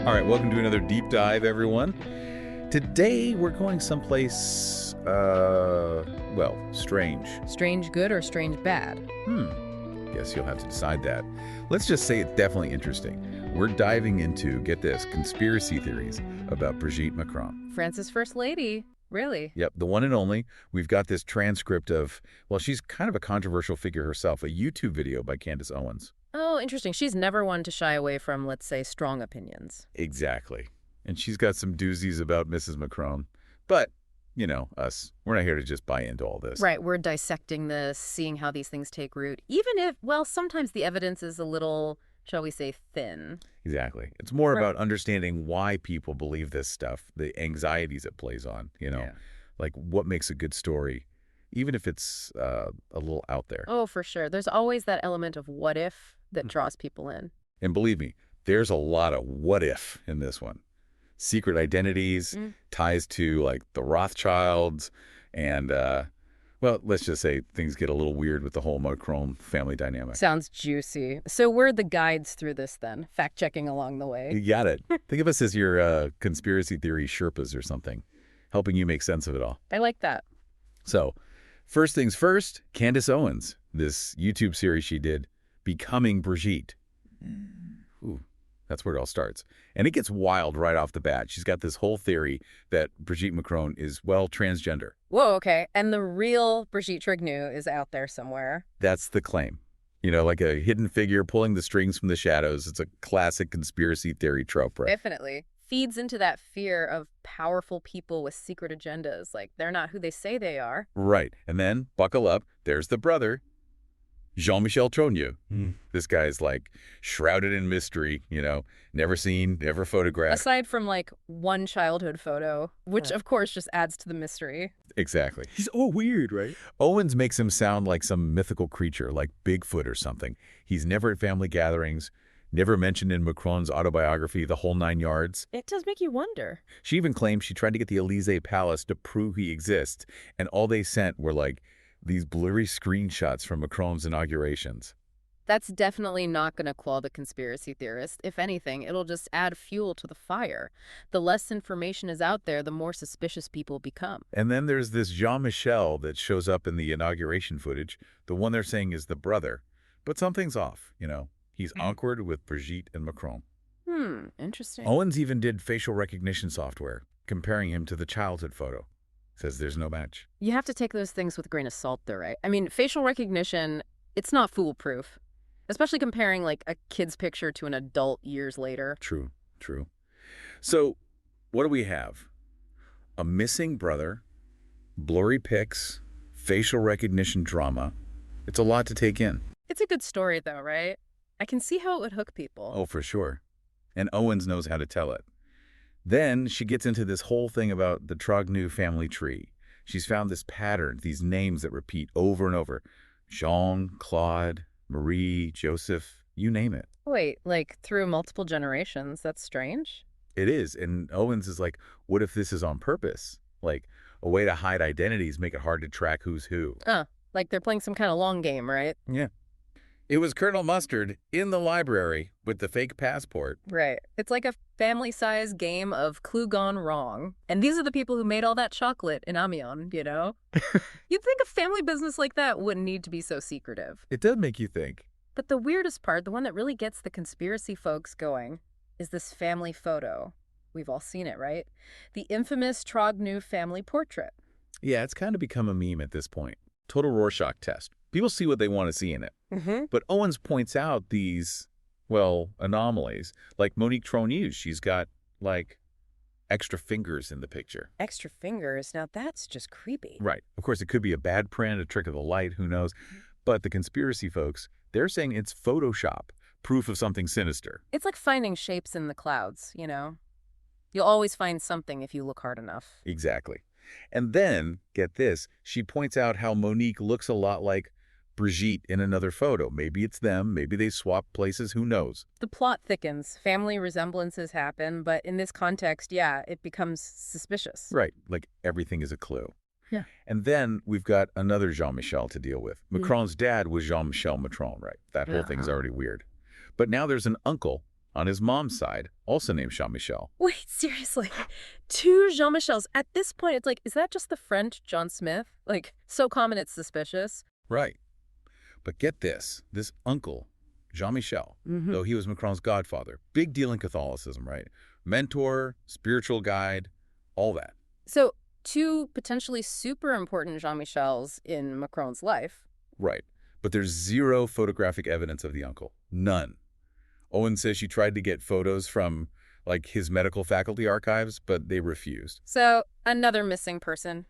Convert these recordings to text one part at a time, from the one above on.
All right, welcome to another deep dive, everyone. Today we're going someplace, well, strange. Strange good or strange bad? Guess you'll have to decide that. Let's just say it's definitely interesting. We're diving into, get this, conspiracy theories about Brigitte Macron. France's First Lady. Really? Yep, the one and only. We've got this transcript of, well, she's kind of a controversial figure herself, a YouTube video by Candace Owens. Oh, interesting. She's never one to shy away from, let's say, strong opinions. Exactly. And she's got some doozies about Mrs. Macron. But, you know, us, we're not here to just buy into all this. Right. We're dissecting this, seeing how these things take root, even if, well, sometimes the evidence is a little, shall we say, thin. Exactly. It's more about understanding why people believe this stuff, the anxieties it plays on, you know, like what makes a good story, even if it's a little out there. Oh, for sure. There's always that element of what if that draws people in. And believe me, there's a lot of what if in this one. Secret identities, ties to like the Rothschilds, and well, let's just say things get a little weird with the whole Macron family dynamic. Sounds juicy. So we're the guides through this then, fact-checking along the way. You got it. Think of us as your conspiracy theory Sherpas or something, helping you make sense of it all. I like that. So, first things first, Candace Owens, this YouTube series she did, Becoming Brigitte. Ooh, that's where it all starts. And it gets wild right off the bat. She's got this whole theory that Brigitte Macron is, well, transgender. Whoa, okay. And the real Brigitte Trognieux is out there somewhere. That's the claim. You know, like a hidden figure pulling the strings from the shadows. It's a classic conspiracy theory trope, right? Definitely. Feeds into that fear of powerful people with secret agendas. Like, they're not who they say they are. Right. And then, buckle up, there's the brother, Jean-Michel Trognieux. This guy's like shrouded in mystery, you know, never seen, never photographed. Aside from like one childhood photo, which of course just adds to the mystery. Exactly. He's all weird, right? Owens makes him sound like some mythical creature, like Bigfoot or something. He's never at family gatherings, never mentioned in Macron's autobiography, the whole 9 yards. It does make you wonder. She even claims she tried to get the Élysée Palace to prove he exists, and all they sent were like these blurry screenshots from Macron's inaugurations. That's definitely not going to quell the conspiracy theorist. If anything, it'll just add fuel to the fire. The less information is out there, the more suspicious people become. And then there's this Jean-Michel that shows up in the inauguration footage, the one they're saying is the brother. But something's off, you know. He's awkward with Brigitte and Macron. Interesting. Owens even did facial recognition software, comparing him to the childhood photo. Says there's no match. You have to take those things with a grain of salt, though, right? I mean, facial recognition, it's not foolproof, especially comparing like a kid's picture to an adult years later. True, true. So what do we have? A missing brother, blurry pics, facial recognition drama. It's a lot to take in. It's a good story, though, right? I can see how it would hook people. Oh, for sure. And Owens knows how to tell it. Then she gets into this whole thing about the Trognieux family tree. She's found this pattern, these names that repeat over and over. Jean, Claude, Marie, Joseph, you name it. Wait, like through multiple generations? That's strange. It is. And Owens is like, what if this is on purpose? Like a way to hide identities, make it hard to track who's who. Like they're playing some kind of long game, right? Yeah. It was Colonel Mustard in the library with the fake passport. Right. It's like a family-size game of Clue Gone Wrong. And these are the people who made all that chocolate in Amiens, you know? You'd think a family business like that wouldn't need to be so secretive. It does make you think. But the weirdest part, the one that really gets the conspiracy folks going, is this family photo. We've all seen it, right? The infamous Trognieux family portrait. Yeah, it's kind of become a meme at this point. Total Rorschach test. People see what they want to see in it. But Owens points out these, well, anomalies. Like Monique Trognieux, she's got, like, extra fingers in the picture. Extra fingers? Now that's just creepy. Right. Of course, it could be a bad print, a trick of the light, who knows. But the conspiracy folks, they're saying it's Photoshop, proof of something sinister. It's like finding shapes in the clouds, you know? You'll always find something if you look hard enough. Exactly. And then, get this, she points out how Monique looks a lot like Brigitte in another photo. Maybe it's them, maybe they swap places, who knows? The plot thickens, family resemblances happen, but in this context, yeah, it becomes suspicious. Right, like everything is a clue. Yeah. And then we've got another Jean-Michel to deal with. Macron's dad was Jean-Michel Macron, right? That whole thing is already weird. But now there's an uncle, on his mom's side, also named Jean-Michel. Wait, seriously? Two Jean-Michels. At this point, it's like, is that just the French John Smith? Like, so common it's suspicious. Right. But get this uncle, Jean-Michel, though he was Macron's godfather, big deal in Catholicism, right? Mentor, spiritual guide, all that. So, two potentially super important Jean-Michels in Macron's life. Right. But there's zero photographic evidence of the uncle. None. Owen says she tried to get photos from, like, his medical faculty archives, but they refused. So, another missing person.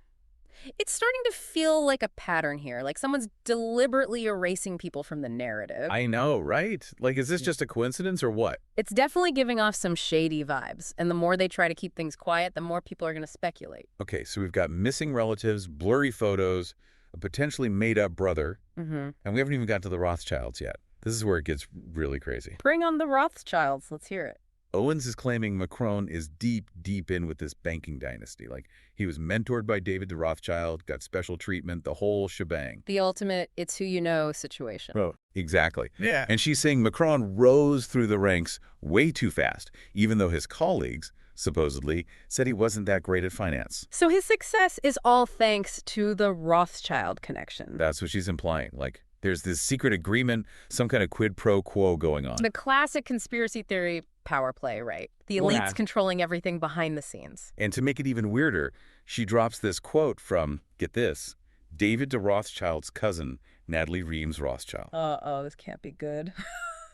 It's starting to feel like a pattern here, like someone's deliberately erasing people from the narrative. I know, right? Like, is this just a coincidence or what? It's definitely giving off some shady vibes, and the more they try to keep things quiet, the more people are going to speculate. Okay, so we've got missing relatives, blurry photos, a potentially made-up brother, and we haven't even got to the Rothschilds yet. This is where it gets really crazy. Bring on the Rothschilds. Let's hear it. Owens is claiming Macron is deep, deep in with this banking dynasty. Like, he was mentored by David de Rothschild, got special treatment, the whole shebang. The ultimate it's who you know situation. Oh, exactly. Yeah. And she's saying Macron rose through the ranks way too fast, even though his colleagues, supposedly, said he wasn't that great at finance. So his success is all thanks to the Rothschild connection. That's what she's implying. Like, there's this secret agreement, some kind of quid pro quo going on. The classic conspiracy theory power play, right? The elites controlling everything behind the scenes. And to make it even weirder, she drops this quote from, get this, David de Rothschild's cousin, Natalie Reams Rothschild. Uh-oh, this can't be good.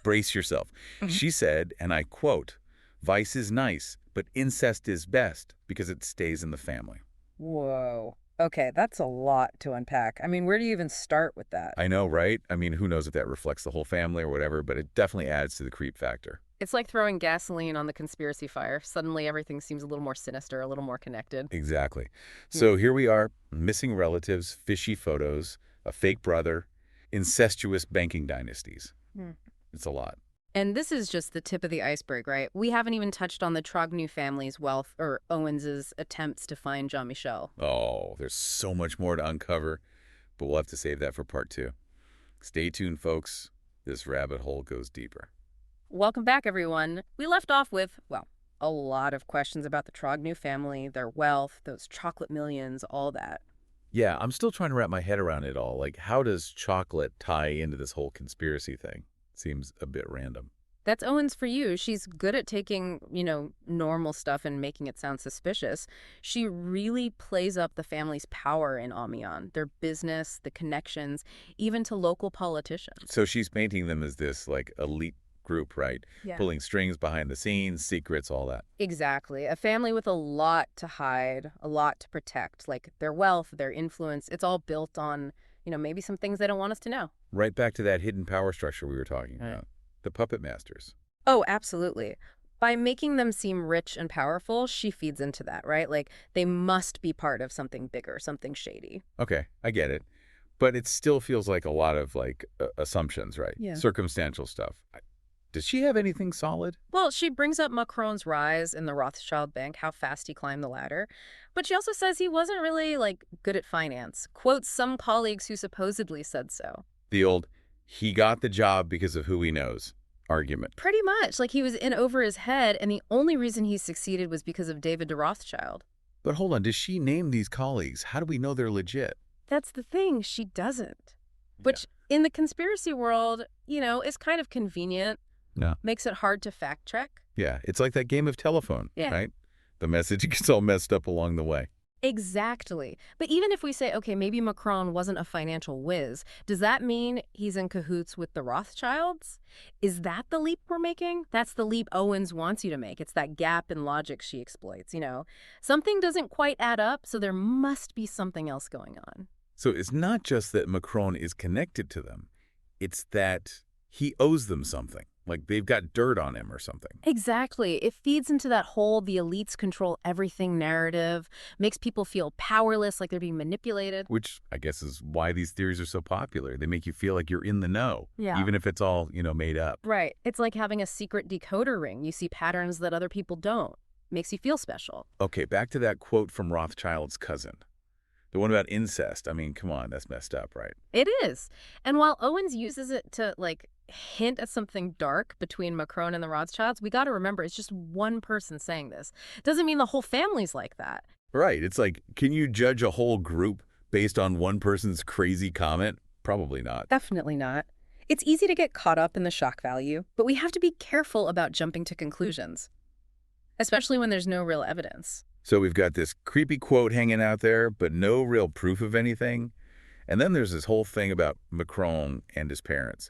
Brace yourself. She said, and I quote, "Vice is nice, but incest is best because it stays in the family." Whoa. Okay, that's a lot to unpack. I mean, where do you even start with that? I know, right? I mean, who knows if that reflects the whole family or whatever, but it definitely adds to the creep factor. It's like throwing gasoline on the conspiracy fire. Suddenly everything seems a little more sinister, a little more connected. Exactly. So here we are, missing relatives, fishy photos, a fake brother, incestuous banking dynasties. It's a lot. And this is just the tip of the iceberg, right? We haven't even touched on the Trognieux family's wealth or Owens's attempts to find Jean-Michel. Oh, there's so much more to uncover, but we'll have to save that for part 2. Stay tuned, folks. This rabbit hole goes deeper. Welcome back, everyone. We left off with, well, a lot of questions about the Trognieux family, their wealth, those chocolate millions, all that. Yeah, I'm still trying to wrap my head around it all. Like, how does chocolate tie into this whole conspiracy thing? Seems a bit random. That's Owens for you. She's good at taking, normal stuff and making it sound suspicious. She really plays up the family's power in Amiens, their business, the connections, even to local politicians. So she's painting them as this, like, elite group, right? Yeah. Pulling strings behind the scenes, secrets, all that. Exactly. A family with a lot to hide, a lot to protect, like their wealth, their influence. It's all built on, maybe some things they don't want us to know. Right back to that hidden power structure we were talking about. The puppet masters. Oh, absolutely. By making them seem rich and powerful, she feeds into that, right? Like, they must be part of something bigger, something shady. Okay, I get it. But it still feels like a lot of, like, assumptions, right? Yeah. Circumstantial stuff. Does she have anything solid? Well, she brings up Macron's rise in the Rothschild Bank, how fast he climbed the ladder. But she also says he wasn't really, good at finance. Quotes some colleagues who supposedly said so. The old, he got the job because of who he knows argument. Pretty much. Like, he was in over his head, and the only reason he succeeded was because of David de Rothschild. But hold on, does she name these colleagues? How do we know they're legit? That's the thing. She doesn't. Which, in the conspiracy world, is kind of convenient. Yeah. Makes it hard to fact check. Yeah, it's like that game of telephone, right? The message gets all messed up along the way. Exactly. But even if we say, okay, maybe Macron wasn't a financial whiz, does that mean he's in cahoots with the Rothschilds? Is that the leap we're making? That's the leap Owens wants you to make. It's that gap in logic she exploits, Something doesn't quite add up, so there must be something else going on. So it's not just that Macron is connected to them. It's that he owes them something. Like they've got dirt on him or something. Exactly. It feeds into that whole the elites control everything narrative, makes people feel powerless, like they're being manipulated. Which I guess is why these theories are so popular. They make you feel like you're in the know, even if it's all, made up. Right. It's like having a secret decoder ring. You see patterns that other people don't. Makes you feel special. Okay, back to that quote from Rothschild's cousin. The one about incest. I mean, come on, that's messed up, right? It is. And while Owens uses it to, hint at something dark between Macron and the Rothschilds, we got to remember it's just one person saying this. Doesn't mean the whole family's like that. Right. It's like, can you judge a whole group based on one person's crazy comment? Probably not. Definitely not. It's easy to get caught up in the shock value, but we have to be careful about jumping to conclusions, especially when there's no real evidence. So we've got this creepy quote hanging out there, but no real proof of anything. And then there's this whole thing about Macron and his parents.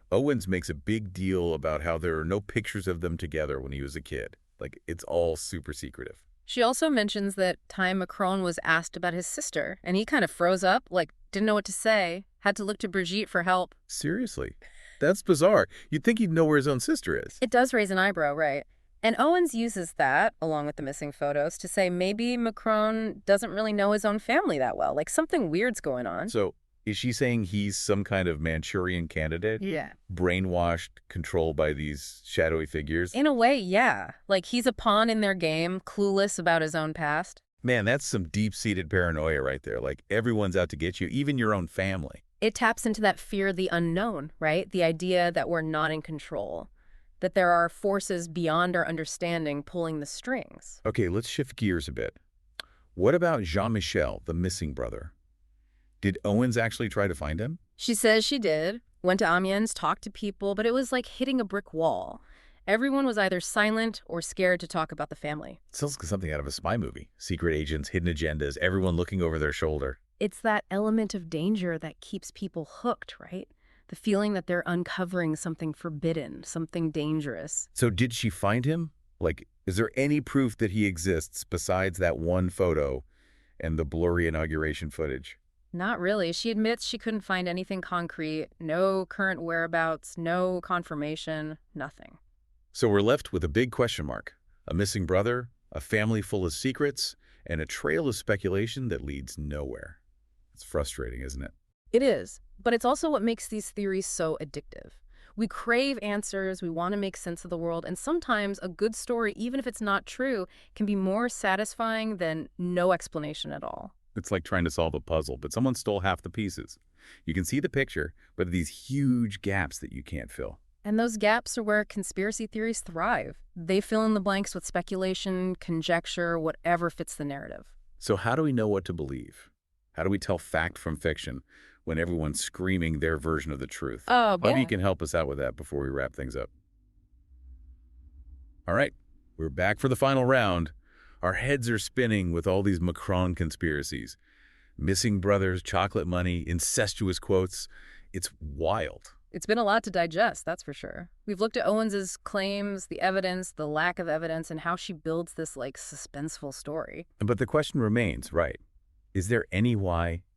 Owens makes a big deal about how there are no pictures of them together when he was a kid. Like, it's all super secretive. She also mentions that time Macron was asked about his sister, and he kind of froze up, like didn't know what to say, had to look to Brigitte for help. Seriously? That's bizarre. You'd think he'd know where his own sister is. It does raise an eyebrow, right? And Owens uses that, along with the missing photos, to say maybe Macron doesn't really know his own family that well, like something weird's going on. So is she saying he's some kind of Manchurian candidate? Yeah. Brainwashed, controlled by these shadowy figures? In a way, yeah. Like he's a pawn in their game, clueless about his own past. Man, that's some deep-seated paranoia right there. Like, everyone's out to get you, even your own family. It taps into that fear of the unknown, right? The idea that we're not in control, that there are forces beyond our understanding pulling the strings. Okay, let's shift gears a bit. What about Jean-Michel, the missing brother? Did Owens actually try to find him? She says she did, went to Amiens, talked to people, but it was like hitting a brick wall. Everyone was either silent or scared to talk about the family. Sounds like something out of a spy movie. Secret agents, hidden agendas, everyone looking over their shoulder. It's that element of danger that keeps people hooked, right? The feeling that they're uncovering something forbidden, something dangerous. So did she find him? Like, is there any proof that he exists besides that one photo and the blurry inauguration footage? Not really. She admits she couldn't find anything concrete, no current whereabouts, no confirmation, nothing. So we're left with a big question mark. A missing brother, a family full of secrets, and a trail of speculation that leads nowhere. It's frustrating, isn't it? It is, but it's also what makes these theories so addictive. We crave answers, we want to make sense of the world, and sometimes a good story, even if it's not true, can be more satisfying than no explanation at all. It's like trying to solve a puzzle, but someone stole half the pieces. You can see the picture, but these huge gaps that you can't fill. And those gaps are where conspiracy theories thrive. They fill in the blanks with speculation, conjecture, whatever fits the narrative. So how do we know what to believe? How do we tell fact from fiction when everyone's screaming their version of the truth? Oh, Maybe yeah. you can help us out with that before we wrap things up. All right, we're back for the final round. Our heads are spinning with all these Macron conspiracies. Missing brothers, chocolate money, incestuous quotes. It's wild. It's been a lot to digest, that's for sure. We've looked at Owens's claims, the evidence, the lack of evidence, and how she builds this, like, suspenseful story. But the question remains, right? Is there any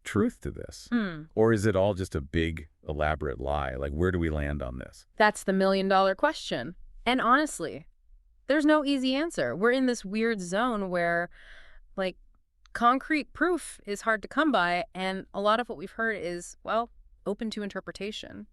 truth to this? Or is it all just a big, elaborate lie? Like, where do we land on this? That's the million-dollar question. And honestly, there's no easy answer. We're in this weird zone where, like, concrete proof is hard to come by, and a lot of what we've heard is, well, open to interpretation.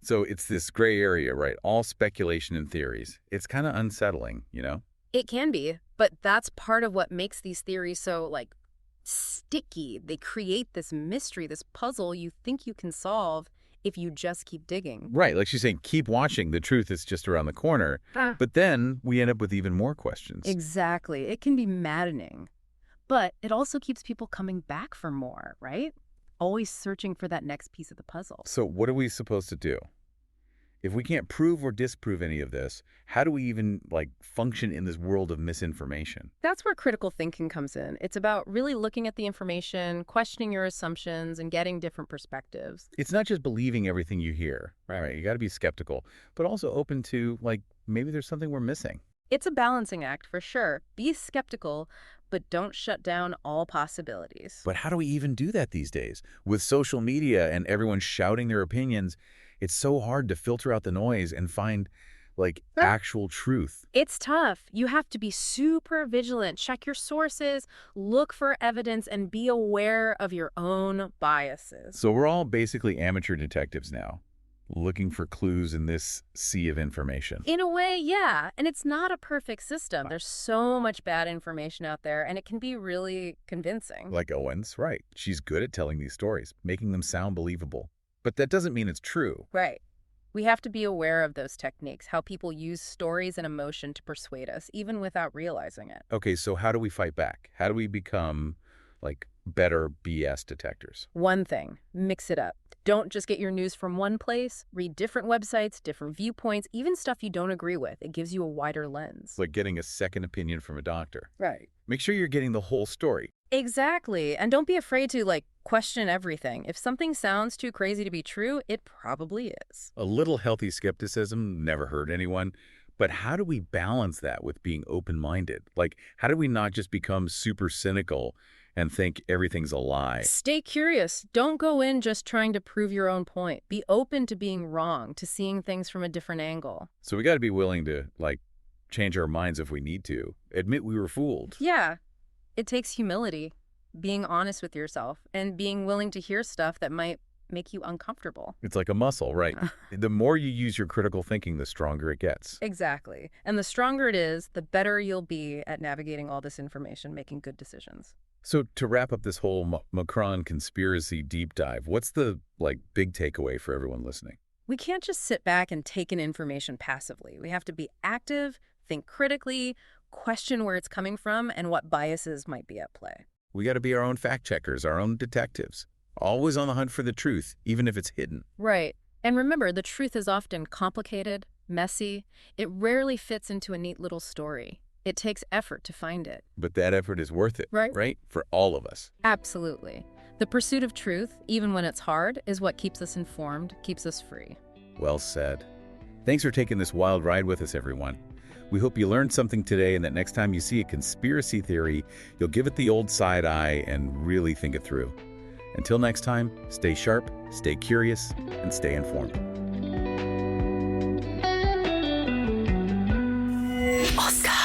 So it's this gray area, right? All speculation and theories. It's kind of unsettling, you know? It can be, but that's part of what makes these theories so, like, sticky. They create this mystery, this puzzle you think you can solve if you just keep digging. Right, like she's saying, keep watching. The truth is just around the corner. But then we end up with even more questions. Exactly. It can be maddening. But it also keeps people coming back for more, right? Always searching for that next piece of the puzzle. So what are we supposed to do? If we can't prove or disprove any of this, how do we even, like, function in this world of misinformation? That's where critical thinking comes in. It's about really looking at the information, questioning your assumptions, and getting different perspectives. It's not just believing everything you hear, right? You got to be skeptical, but also open to, like, maybe there's something we're missing. It's a balancing act for sure. Be skeptical, but don't shut down all possibilities. But how do we even do that these days? With social media and everyone shouting their opinions, it's so hard to filter out the noise and find, like, actual truth. It's tough. You have to be super vigilant. Check your sources, look for evidence, and be aware of your own biases. So we're all basically amateur detectives now, looking for clues in this sea of information. In a way, yeah. And it's not a perfect system. There's so much bad information out there, and it can be really convincing. Like Owens, right. She's good at telling these stories, making them sound believable. But that doesn't mean it's true. Right. We have to be aware of those techniques, how people use stories and emotion to persuade us, even without realizing it. Okay, so how do we fight back? How do we become, like, better BS detectors? One thing, mix it up. Don't just get your news from one place. Read different websites, different viewpoints, even stuff you don't agree with. It gives you a wider lens. It's like getting a second opinion from a doctor. Right. Make sure you're getting the whole story. Exactly. And don't be afraid to, question everything. If something sounds too crazy to be true, it probably is. A little healthy skepticism never hurt anyone. But how do we balance that with being open-minded? Like, how do we not just become super cynical and think everything's a lie? Stay curious. Don't go in just trying to prove your own point. Be open to being wrong, to seeing things from a different angle. So we got to be willing to, change our minds if we need to. Admit we were fooled. Yeah. It takes humility, being honest with yourself, and being willing to hear stuff that might make you uncomfortable. It's like a muscle, right? The more you use your critical thinking, the stronger it gets. Exactly. And the stronger it is, the better you'll be at navigating all this information, making good decisions. So to wrap up this whole Macron conspiracy deep dive, what's the, big takeaway for everyone listening? We can't just sit back and take in information passively. We have to be active, think critically, question where it's coming from, and what biases might be at play. We got to be our own fact checkers, our own detectives. Always on the hunt for the truth, even if it's hidden. Right. And remember, the truth is often complicated, messy. It rarely fits into a neat little story. It takes effort to find it. But that effort is worth it, right? Right? For all of us. Absolutely. The pursuit of truth, even when it's hard, is what keeps us informed, keeps us free. Well said. Thanks for taking this wild ride with us, everyone. We hope you learned something today and that next time you see a conspiracy theory, you'll give it the old side eye and really think it through. Until next time, stay sharp, stay curious, and stay informed. Oscar.